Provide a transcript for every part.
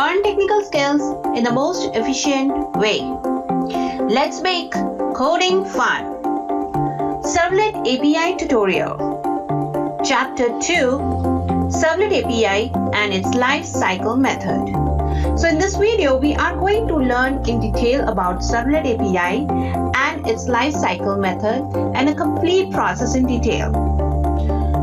Earn technical skills in the most efficient way. Let's make coding fun. Servlet API tutorial. Chapter 2, Servlet API and its life cycle method. So in this video, we are going to learn in detail about Servlet API and its life cycle method and a complete process in detail.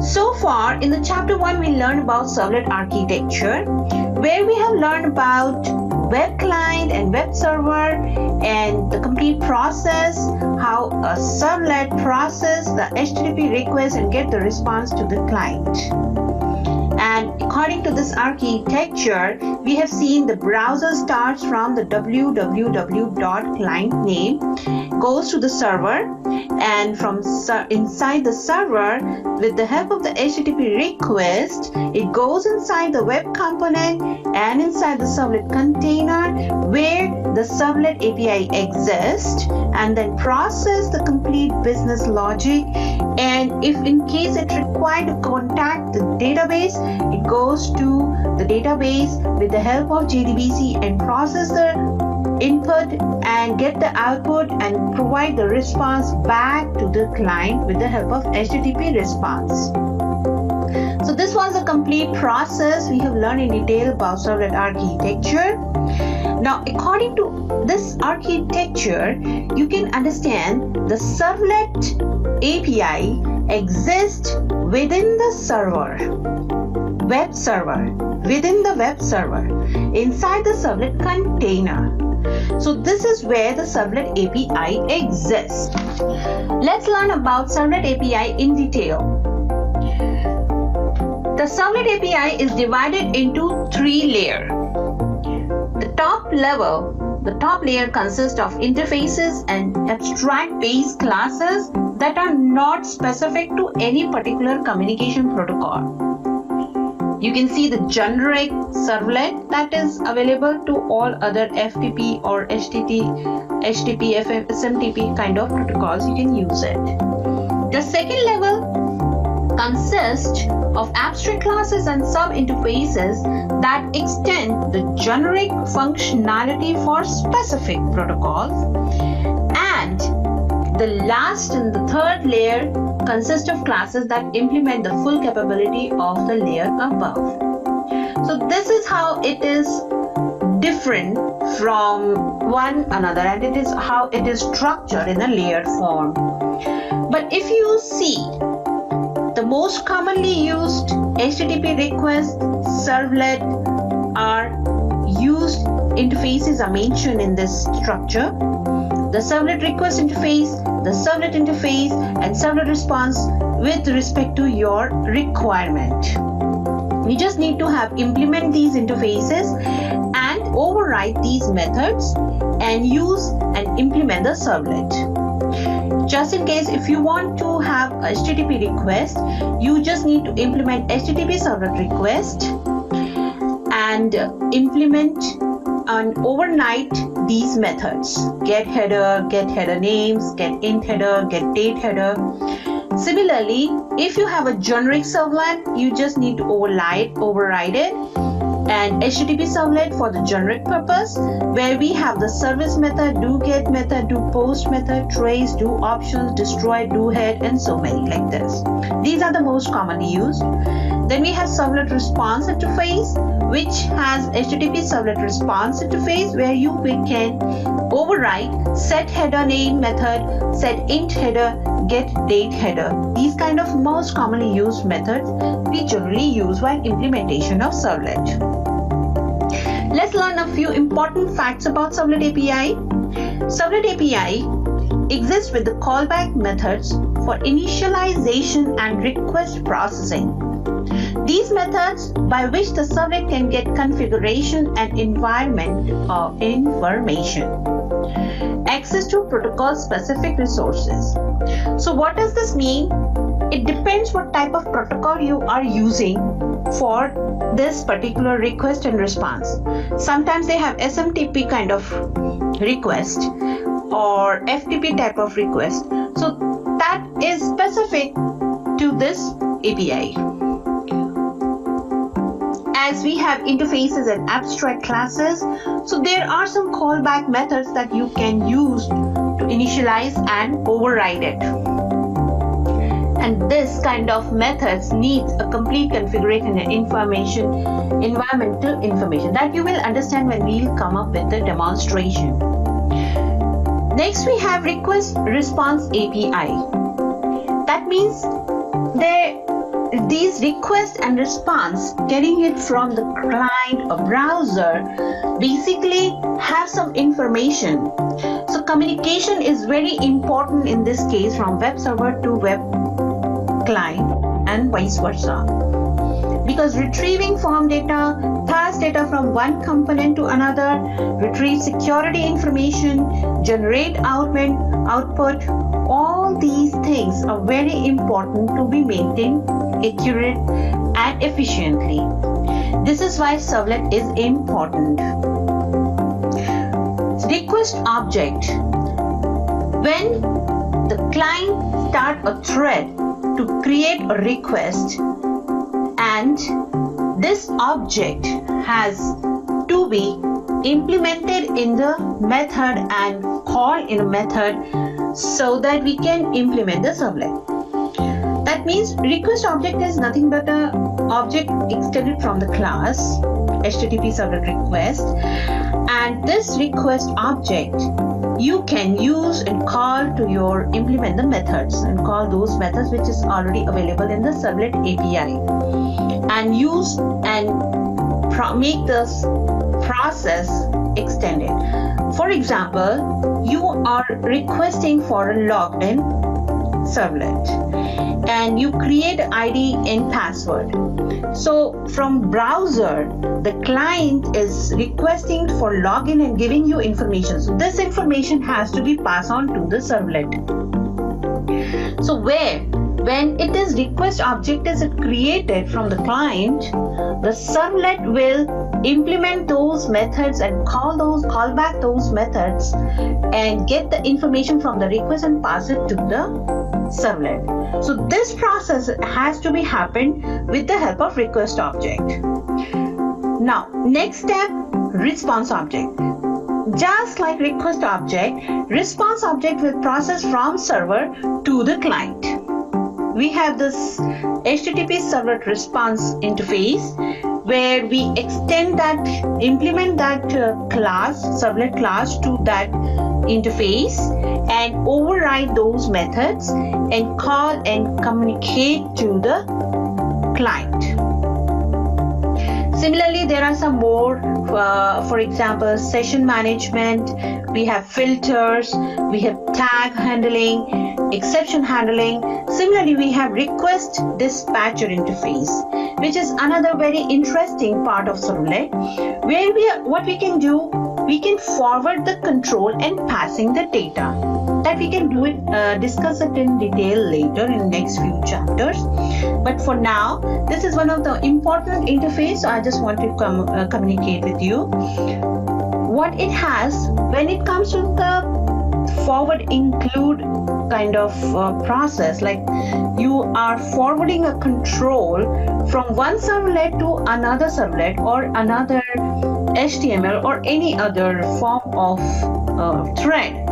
So far, in the chapter 1, we learned about servlet architecture, where we have learned about web client and web server and the complete process, how a servlet process the HTTP request and get the response to the client. And according to this architecture, we have seen the browser starts from the www.client name, goes to the server, and from inside the server, with the help of the HTTP request, it goes inside the web component and inside the servlet container where the servlet API exists, and then process the complete business logic. And if in case it required to contact the database, it goes to the database with the help of JDBC and process the input and get the output and provide the response back to the client with the help of HTTP response. So this was a complete process we have learned in detail about servlet architecture. Now, according to this architecture, you can understand the servlet API exists within the server, web server, within the web server, inside the servlet container. So this is where the servlet API exists. Let's learn about servlet API in detail. The servlet API is divided into 3 layers. The top layer consists of interfaces and abstract base classes that are not specific to any particular communication protocol. You can see the generic servlet that is available to all other FTP or HTTP, SMTP kind of protocols. You can use it. The second level consists of abstract classes and sub-interfaces that extend the generic functionality for specific protocols. And the last and the third layer consist of classes that implement the full capability of the layer above. So this is how it is different from one another, and it is how it is structured in a layered form. But if you see, the most commonly used HTTP request servlet are used interfaces are mentioned in this structure. The servlet request interface, the servlet interface, and servlet response with respect to your requirement. You just need to implement these interfaces and override these methods and use and implement the servlet. Just in case if you want to have a HTTP request, you just need to implement HTTP servlet request and implement and overnight these methods: get header names, get int header, get date header. Similarly, if you have a generic servlet, you just need to override it, and HTTP servlet for the generic purpose, where we have the service method, do get method, do post method, trace, do options, destroy, do head, and so many like this. These are the most commonly used. Then we have servlet response interface, which has HTTP servlet response interface, where you can override set header name method, set int header, get date header. These kind of most commonly used methods we generally use while implementation of servlet. Let's learn a few important facts about servlet API. Servlet API exists with the callback methods for initialization and request processing. These methods by which the servlet can get configuration and environment information. Access to protocol specific resources. So what does this mean? It depends what type of protocol you are using for this particular request and response. Sometimes they have SMTP kind of request or FTP type of request. So that is specific to this API. as we have interfaces and abstract classes, so there are some callback methods that you can use to initialize and override it. And this kind of methods needs a complete configuration and environmental information that you will understand when we'll come up with the demonstration. Next we have request response API. That means these request and response, getting it from the client or browser, basically have some information. So communication is very important in this case from web server to web client and vice versa, because retrieving form data, parse data from one component to another, retrieve security information, generate output, all these things are very important to be maintained accurate and efficiently. This is why servlet is important. Request object. When the client start a thread to create a request, and this object has to be implemented in the method and called in a method so that we can implement the servlet. That means request object is nothing but a object extended from the class HTTP servlet request, and this request object you can use and call to implement the methods and call those methods which is already available in the servlet API, and use and make this process extended. For example, you are requesting for a login servlet and you create ID and password. So from browser, the client is requesting for login and giving you information. So this information has to be passed on to the servlet. So when it is request object is created from the client, the servlet will implement those methods and call back those methods and get the information from the request and pass it to the servlet. So this process has to be happened with the help of request object. Now next step, response object. Just like request object, response object will process from server to the client. We have this HTTP servlet response interface where we implement that servlet class to that interface and override those methods and call and communicate to the client. Similarly, there are some more, for example, session management, we have filters, we have tag handling, exception handling. Similarly, we have request dispatcher interface, which is another very interesting part of servlet, where what we can do, we can forward the control and passing the data. That we can do it, discuss it in detail later in next few chapters. But for now, this is one of the important interface. So I just want to communicate with you what it has when it comes to the forward include kind of process. Like you are forwarding a control from one servlet to another servlet or another HTML or any other form of thread.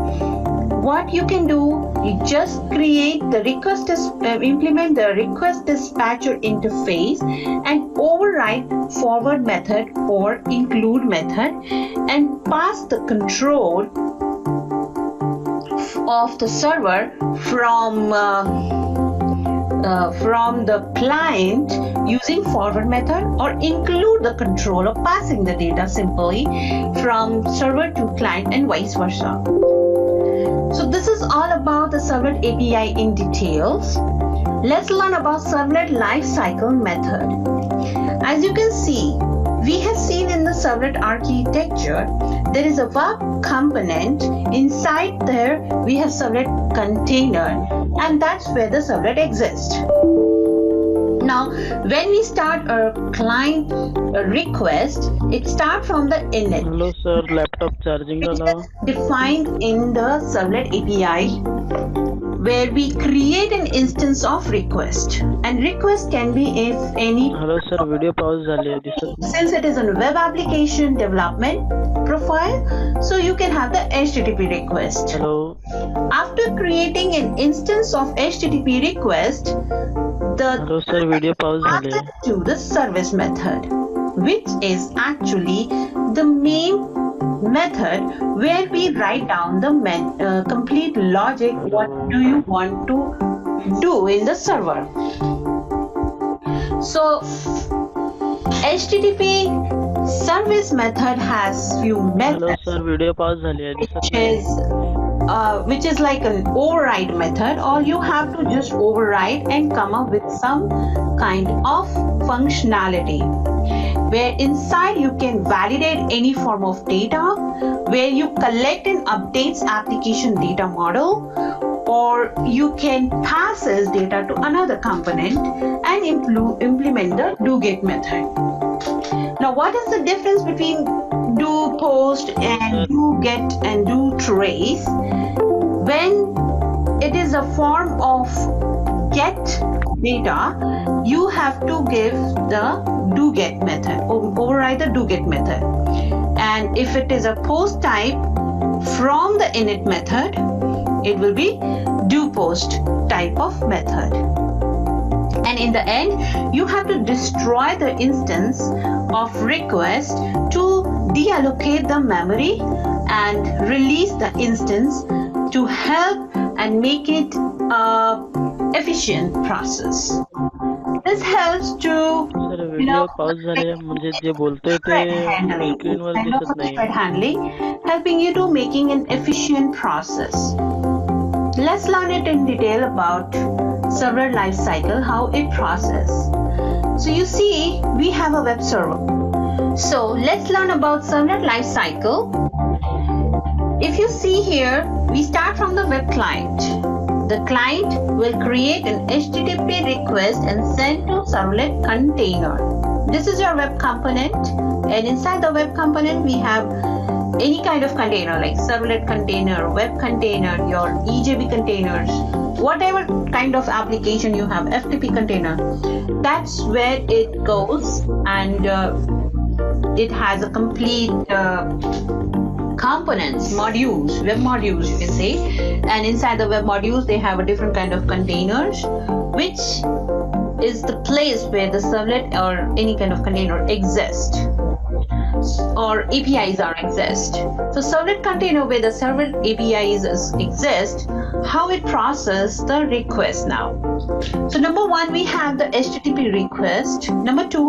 What you can do, you just create the implement the request dispatcher interface and override forward method or include method and pass the control of the server from the client using forward method, or include the control of passing the data simply from server to client and vice versa. So this is all about the servlet API in details. Let's learn about servlet lifecycle method. As you can see, we have seen in the servlet architecture, there is a web component. Inside there, we have servlet container, and that's where the servlet exists. Now, when we start a client request, it starts from the init. Hello sir, laptop charging It is defined in the servlet API where we create an instance of request, and request can be if any. Hello sir, video pause झाली आहे दिसत नाही. Since it is a web application development profile, so you can have the HTTP request. Hello. After creating an instance of HTTP request, the Hello sir, video pause झाली आहे. to the service method, which is actually the main method where we write down the complete logic. What do you want to do in the server? So HTTP service method has few methods. Hello sir, video pause झाली आहे दिसत नाही. Which is like an override method. All you have to just override and come up with some kind of functionality, where inside you can validate any form of data, where you collect and updates application data model, or you can pass this data to another component and implement the do-get method. Now, what is the difference between do post and do get and do trace? When it is a form of get data, you have to give the do get method, override the do get method. And if it is a post type from the init method, it will be do post type of method. And in the end, you have to destroy the instance of request to deallocate the memory and release the instance to help and make it a efficient process. This helps to sir video pause झाली आहे, म्हणजे जे बोलतोय ते स्क्रीनवर दिसत नाही. thread handling, helping you to making an efficient process. Let's learn it in detail about server life cycle, how it process. So you see, we have a web server. So let's learn about server life cycle. If you see here, we start from the web client. The client will create an HTTP request and send to servlet container. This is your web component, and inside the web component we have any kind of container like servlet container, web container, your EJB containers, whatever kind of application you have, FTP container. That's where it goes, and it has a complete components, modules, web modules you can say, and inside the web modules they have a different kind of containers, which is the place where the servlet or any kind of container exists, or APIs are exist. So servlet container where the servlet APIs exist, how it process the request now. So number one, we have the HTTP request. Number two,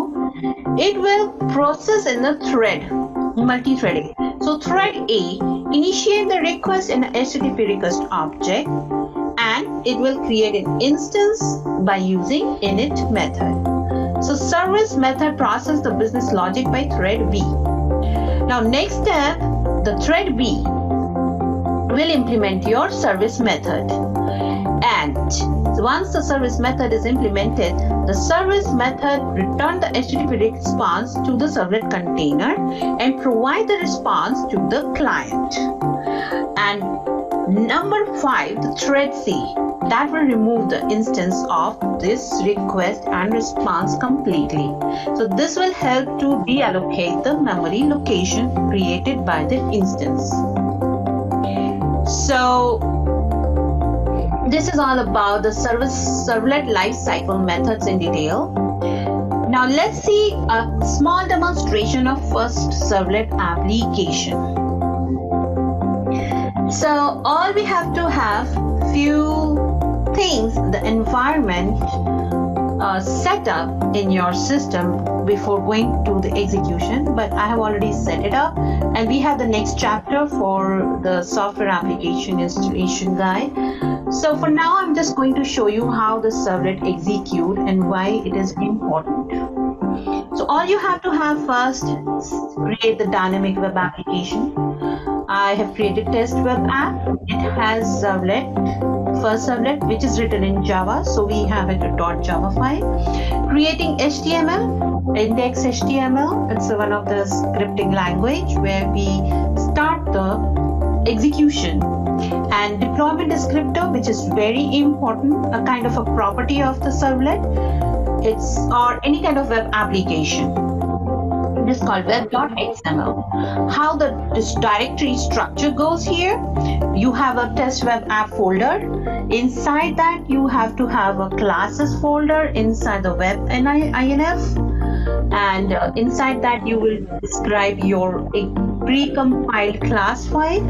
it will process in the thread, multi-threading. So thread A initiate the request in a HTTP request object, and it will create an instance by using init method. So service method process the business logic by thread B. Now next step, the thread B will implement your service method, and once the service method is implemented, the service method return the HTTP response to the servlet container and provide the response to the client. And number 5, the thread C, that will remove the instance of this request and response completely. So this will help to deallocate the memory location created by the instance. So this is all about the servlet lifecycle methods in detail. Now let's see a small demonstration of first servlet application. So all we have to have few things, the environment set up in your system before going to the execution, but I have already set it up, and we have the next chapter for the software application installation guide. So for now, I'm just going to show you how the servlet execute and why it is important. So all you have to have first, create the dynamic web application. I have created test web app. It has servlet, first servlet, which is written in Java. So we have it a .java file. Creating HTML, index HTML. It's one of the scripting language where we start the execution and deployment descriptor, which is very important, a kind of a property of the servlet. It's or any kind of web application. It is called web.xml. How this directory structure goes here, you have a test web app folder. Inside that you have to have a classes folder inside the web INF, and inside that you will describe your pre-compiled class file.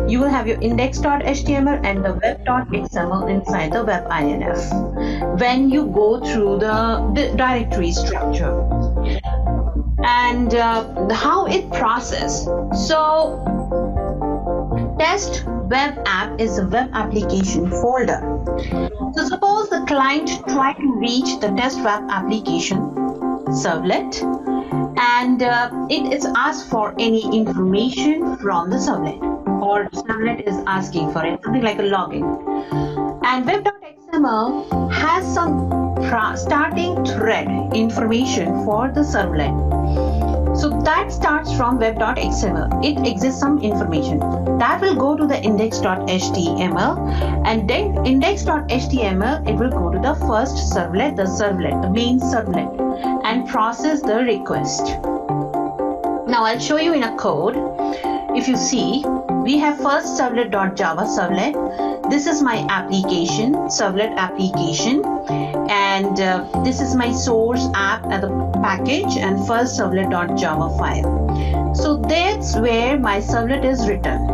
You will have your index.html and the web.xml inside the web INF when you go through the directory structure. And how it process. So test web app is a web application folder. So suppose the client try to reach the test web application servlet, and it is asked for any information from the servlet, or servlet is asking for it, something like a login. And web.xml has some starting thread information for the servlet. So that starts from web.xml. It exists some information that will go to the index.html, and then index.html, it will go to the first servlet, the main servlet, and process the request. Now I'll show you in a code. If you see, we have first servlet.java servlet. This is my application, servlet application, and this is my source app and the package and first servlet.java file. So that's where my servlet is written.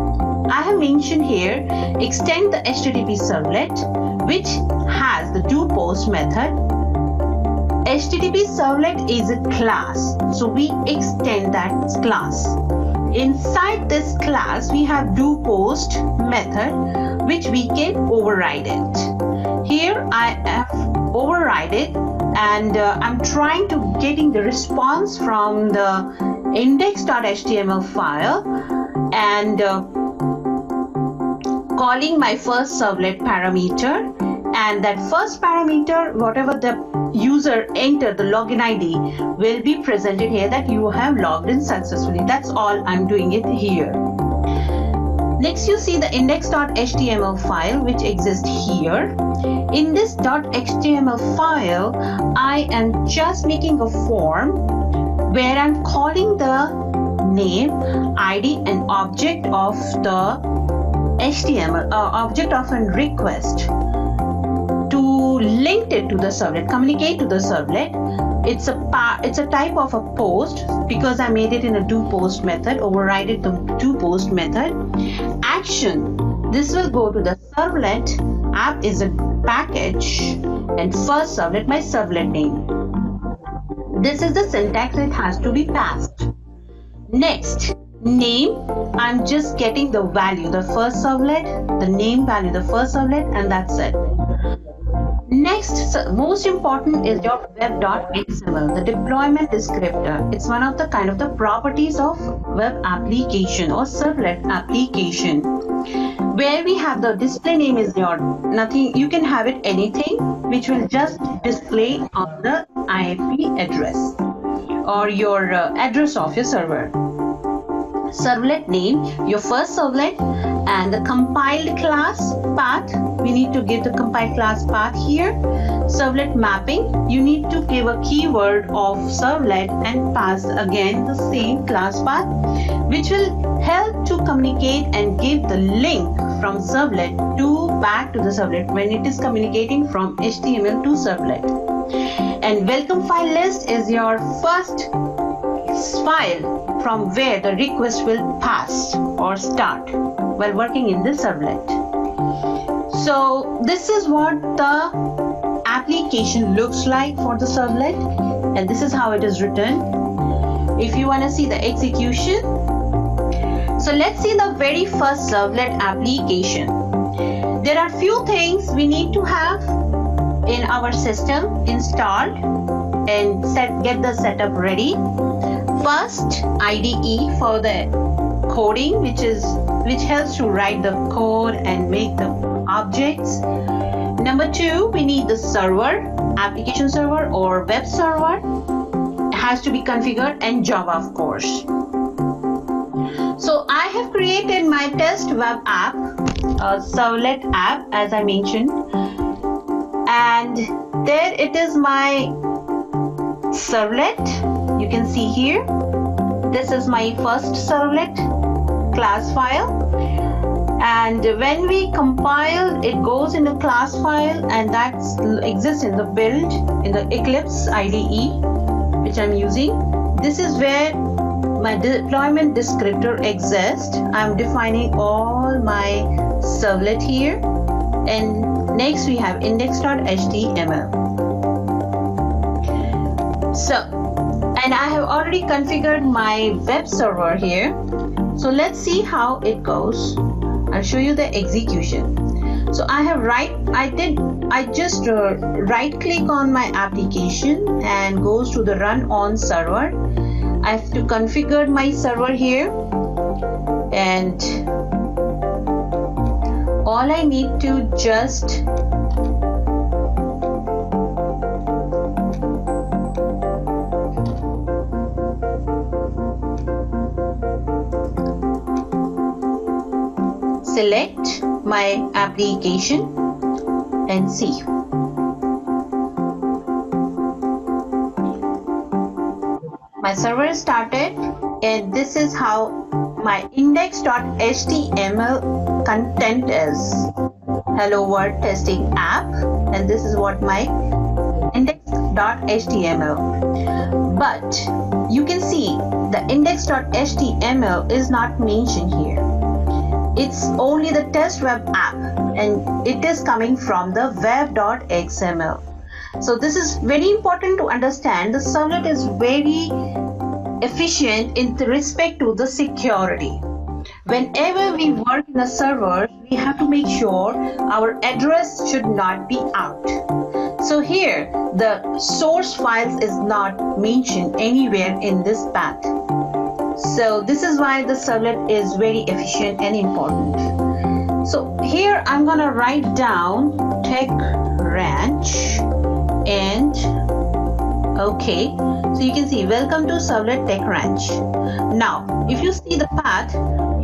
I have mentioned here, extend the HTTP servlet, which has the doPost method. HTTP servlet is a class, so we extend that class. Inside this class, we have doPost method, which we can override it. Here I have override it, and I'm trying to getting the response from the index.html file, and calling my first servlet parameter, and that first parameter, whatever the user entered, the login ID will be presented here that you have logged in successfully. That's all I'm doing it here. Next, you see the index.html file which exists here. In this .html file, I am just making a form where I'm calling the name, ID, and object of the HTML, object of a request, to link it to the servlet, communicate to the servlet. It's a type of a post because I made it in a doPost method, overrided the doPost method. Action, this will go to the servlet. App is a package, and first servlet, my servlet name. This is the syntax that has to be passed. Next, name, I'm just getting the value, the first servlet, the name value, the first servlet, and that's it. Next, most important is your web.xml, the deployment descriptor. It's one of the kind of the properties of web application or servlet application, where we have the display name is your nothing. You can have it anything which will just display on the IP address or your address of your server. Servlet name, your first servlet, and the compiled class path. We need to give the compiled class path here. Servlet mapping, you need to give a keyword of servlet and pass again the same class path, which will help to communicate and give the link from servlet to back to the servlet when it is communicating from HTML to servlet. And welcome file list is your first file from where the request will pass or start while working in the servlet. So this is what the application looks like for the servlet, and this is how it is written. If you want to see the execution, so let's see the very first servlet application. There are few things we need to have in our system installed and get the setup ready. First, IDE for the coding, which helps to write the code and make the objects. Number two, we need the server, application server or web server. It has to be configured, and Java, of course. So I have created created my test web app, servlet app, as I mentioned, and there it is, my servlet. You can see here, this is my first servlet class file, and when we compile, it goes in a class file, and that exists in the build in the Eclipse IDE which I'm using. This is where my deployment descriptor exists. I'm defining all my servlet here, and next we have index.html. So, and I have already configured my web server here. So let's see how it goes. I'll show you the execution. So I just right click on my application and goes to the run on server. I have to configure my server here, and all I need to just select my application and see. My server is started, and this is how my index.html content is. Hello world testing app, and this is what my index.html. But you can see the index.html is not mentioned here. It's only the test web app, and it is coming from the web.xml. So this is very important to understand. The servlet is very efficient in respect to the security. Whenever we work in a server, we have to make sure our address should not be out. So here the source files is not mentioned anywhere in this path. So this is why the servlet is very efficient and important. So here I'm gonna write down TechRanch and okay. So you can see welcome to servlet TechRanch. Now if you see the path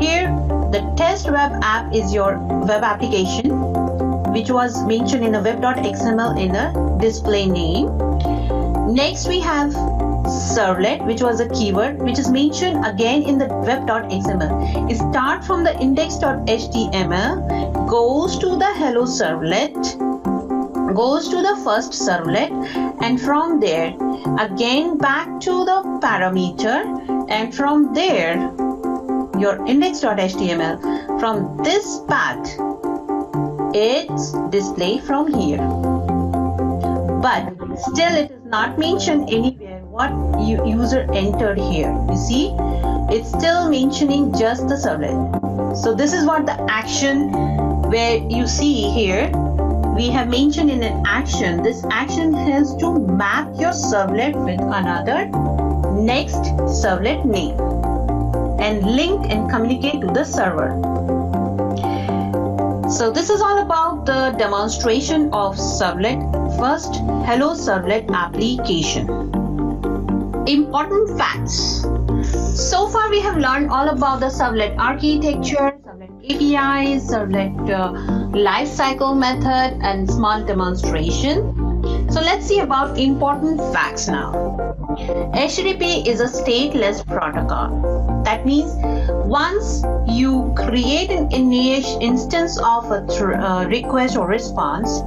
here, the test web app is your web application, which was mentioned in the web.xml in the display name. Next we have servlet, which was a keyword which is mentioned again in the web.xml. It starts from the index.html, goes to the hello servlet, goes to the first servlet, and from there again back to the parameter, and from there your index.html. From this path it's displayed from here, but still it is not mentioned anywhere what user entered here. You see, it's still mentioning just the servlet. So this is what the action, where you see here we have mentioned in an action. This action has to map your servlet with another next servlet name and link and communicate to the server. So this is all about the demonstration of servlet. First, hello servlet application. Important facts. So far we have learned all about the servlet architecture, servlet APIs, servlet lifecycle method, and small demonstration. So let's see about important facts now. HTTP is a stateless protocol. That means once you create an instance of a request or response,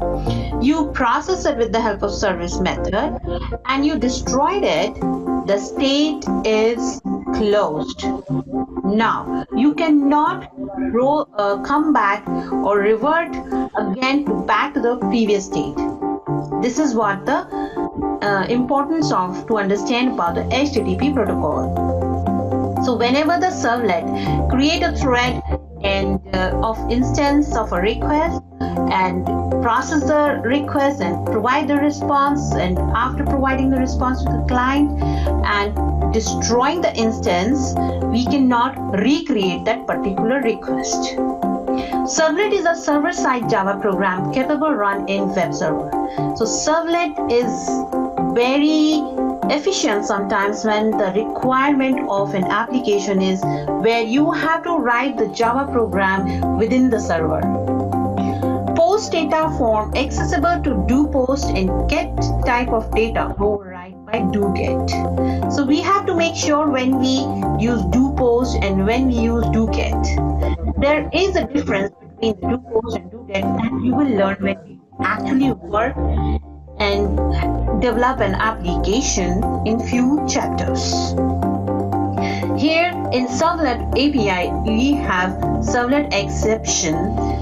you process it with the help of service method, and you destroyed it, the state is closed. Now you cannot come back or revert again back to the previous state. This is what the importance of to understand about the HTTP protocol. So whenever the servlet create a thread and of instance of a request and process the request and provide the response, and after providing the response to the client and destroying the instance, we cannot recreate that particular request. Servlet is a server-side Java program capable run in web server. So servlet is very efficient sometimes when the requirement of an application is where you have to write the Java program within the server. Post data form accessible to doPost and get type of data override by doGet. So we have to make sure when we use doPost and when we use doGet. There is a difference between the doPost and doGet that you will learn when we actually work and develop an application in few chapters. Here in Servlet API, we have Servlet exception,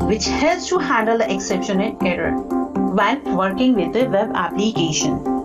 which helps to handle the exception and error while working with the web application.